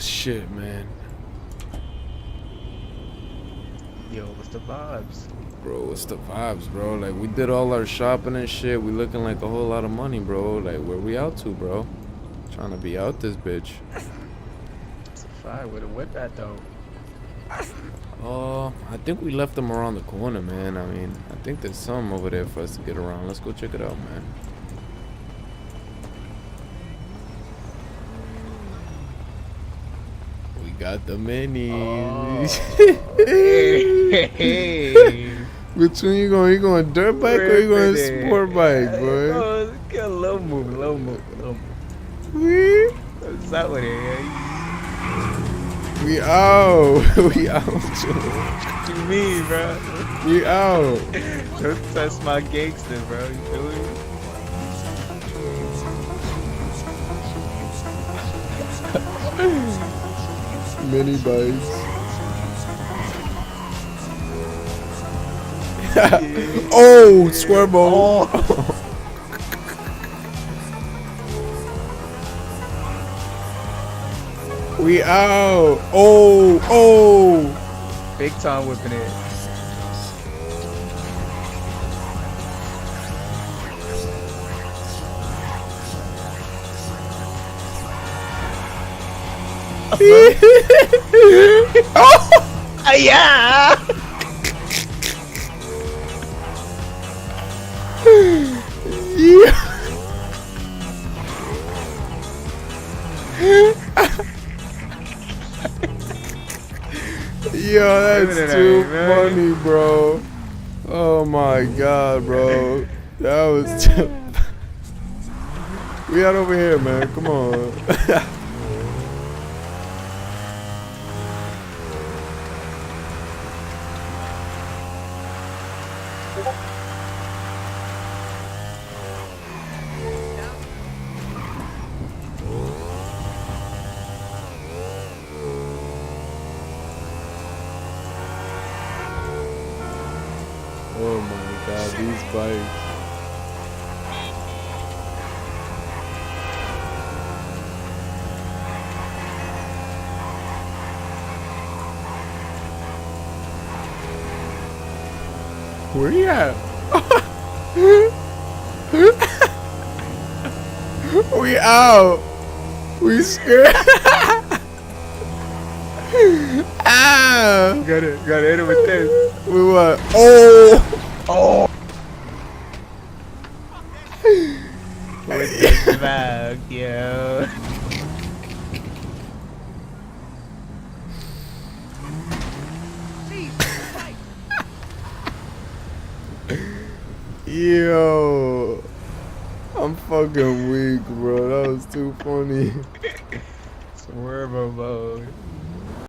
shit, man. Yo, what's the vibes? Bro, what's the vibes, bro? Like, we did all our shopping and shit. We looking like a whole lot of money, bro. Like, where we out to, bro? Trying to be out this bitch. It's a fire with a whip at, though. I think we left them around the corner, man. I mean, I think there's some over there for us to get around. Let's go check it out, man. We got the minis. Hey. Which one you going? You going dirt bike or you going sport bike, boy? Oh, get a low move, low move, low move. What's up with it, yeah? We out. We out, Joe. What you mean, bro? We out. Don't test my gangster, bro. You feel me? Mini bikes. Oh, SWERVO. Oh. We out. Oh, oh. Big time whipping it. Oh, Yeah. yeah. Yo, that's too funny, bro. Oh my god, bro. That was too... We out over here, man. Come on. Oh my god, these bikes. Where you at? We out. We scared. Ah. Gotta hit him with this. We what? Oh. Oh. With the bag, yo. Yo. I'm fucking weak, bro. That was too funny. SWERVO mode.